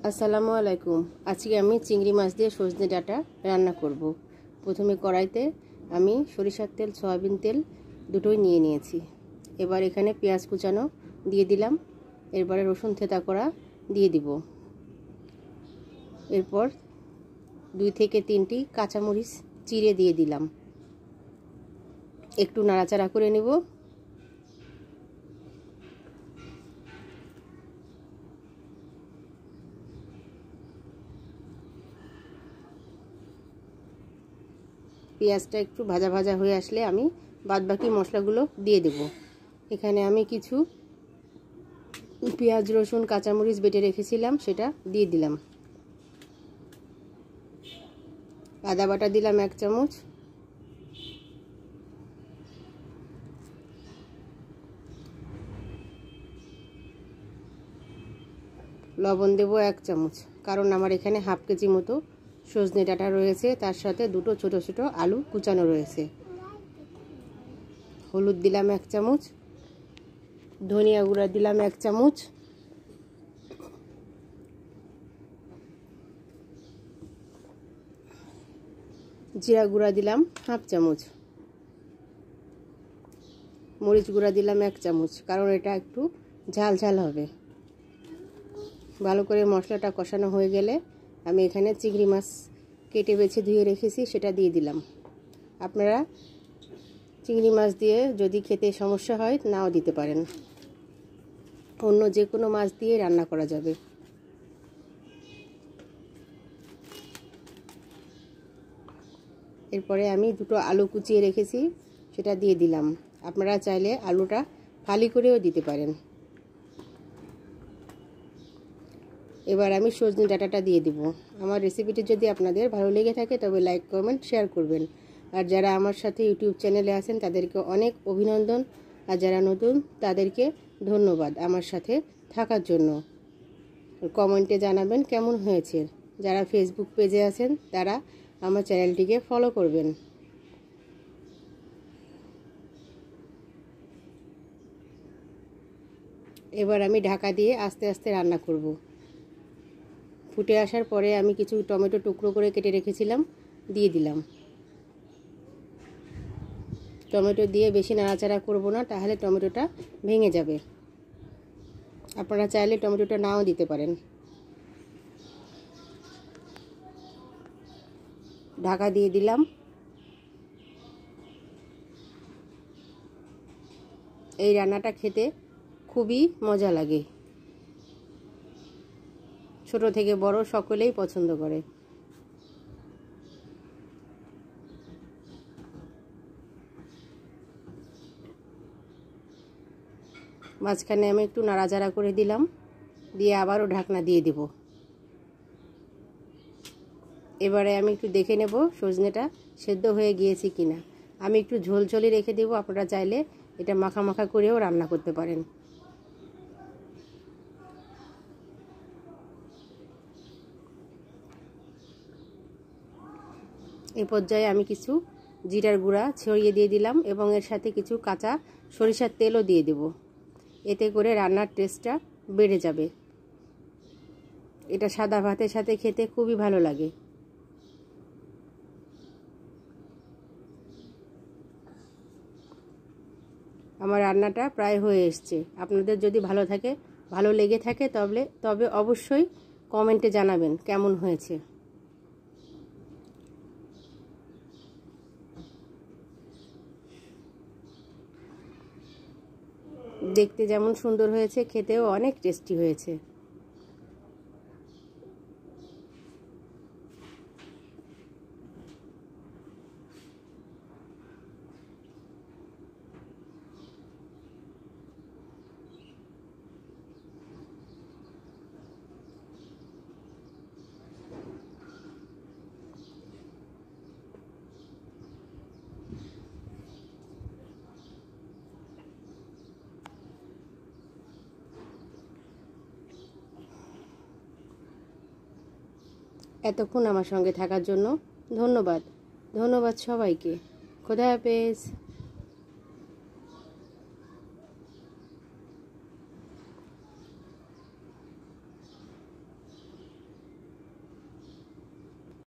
আসসালামু আলাইকুম। আজকে আমি চিংড়ি মাছ দিয়ে সজনে ডাঁটা রান্না করব। প্রথমে কড়াইতে আমি সরিষার তেল, সয়াবিন তেল দুটোই নিয়ে নিয়েছি। এবার এখানে পেঁয়াজ কুচানো দিয়ে দিলাম। এরপরে রসুন থেঁতা করা দিয়ে দিব। এরপর 2 থেকে 3টি কাঁচামরিচ চিড়ে দিয়ে দিলাম। একটু নাড়াচাড়া করে নেব। পেঁয়াজটা একটু ভাজা ভাজা হয়ে আসলে আমি বাদবাকি মশলাগুলো দিয়ে দেব। এখানে আমি কিছু পেঁয়াজ, রসুন, কাঁচামরিচ বেটে রেখেছিলাম, সেটা দিয়ে দিলাম। আদা বাটা দিলাম 1 চামচ, লবণ দেব 1 চামচ, কারণ আমার এখানে হাফ কেজি মতো সজনে ডাঁটা রয়েছে, তার সাথে দুটো ছোট ছোট আলু কুচানো রয়েছে। হলুদ দিলাম 1 চামচ, ধনিয়া গুঁড়া দিলাম 1 চামচ, জিরা গুঁড়া দিলাম হাফ চামচ, মরিচ গুঁড়া দিলাম 1 চামচ, কারণ এটা একটু ঝাল ঝাল হবে। ভালো করে মশলাটা কষানো হয়ে গেলে আমি এখানে চিংড়ি মাছ কেটে বেছে ধুয়ে রেখেছি, সেটা দিয়ে দিলাম। আপনারা চিংড়ি মাছ দিয়ে যদি খেতে সমস্যা হয় নাও দিতে পারেন, অন্য যে কোনো মাছ দিয়ে রান্না করা যাবে। এরপরে আমি দুটো আলু কুচিয়ে রেখেছি, সেটা দিয়ে দিলাম। আপনারা চাইলে আলুটা ফালি করেও দিতে পারেন। এবার আমি সজনে ডাঁটাটা দিয়ে দিব। আমার রেসিপিটি যদি আপনাদের ভালো লেগে থাকে তবে লাইক, কমেন্ট, শেয়ার করবেন। আর যারা আমার সাথে ইউটিউব চ্যানেলে আছেন তাদেরকে অনেক অভিনন্দন, আর যারা নতুন তাদেরকে ধন্যবাদ আমার সাথে থাকার জন্য। কমেন্টে জানাবেন কেমন হয়েছে। যারা ফেসবুক পেজে আছেন তারা আমার চ্যানেলটিকে ফলো করবেন। এবার আমি ঢাকা দিয়ে আস্তে আস্তে রান্না করব। ফুটে আসার পরে আমি কিছু টমেটো টুকরো করে কেটে রেখেছিলাম, দিয়ে দিলাম। টমেটো দিয়ে বেশি নাড়াচাড়া করব না, তাহলে টমেটোটা ভেঙে যাবে। আপনারা চাইলে টমেটোটা নাও দিতে পারেন। ঢাকা দিয়ে দিলাম। এই রান্নাটা খেতে খুবই মজা লাগে, ছোট থেকে বড় সকলেই পছন্দ করে। মাঝখানে আমি একটু নাড়াচাড়া করে দিলাম, দিয়ে আবারও ঢাকনা দিয়ে দেব। এবারে আমি একটু দেখে নেব সজনেটা সেদ্ধ হয়ে গিয়েছে কিনা। আমি একটু ঝোলঝোলি রেখে দেব। আপনারা চাইলে এটা মাখা মাখা করেও রান্না করতে পারেন। এই পর্যায়ে আমি কিছু জিরার গুঁড়া ছড়িয়ে দিয়ে দিলাম এবং এর সাথে কিছু কাঁচা সরিষার তেলও দিয়ে দেব। এতে করে রান্নার টেস্টটা বেড়ে যাবে। এটা সাদা ভাতের সাথে খেতে খুবই ভালো লাগে। আমার রান্নাটা প্রায় হয়ে এসছে। আপনাদের যদি ভালো লেগে থাকে তবে অবশ্যই কমেন্টে জানাবেন কেমন হয়েছে। দেখতে যেমন সুন্দর হয়েছে, খেতেও অনেক টেস্টি হয়েছে। এতক্ষণ আমার সঙ্গে থাকার জন্য ধন্যবাদ সবাইকে। খোদা হাফেজ।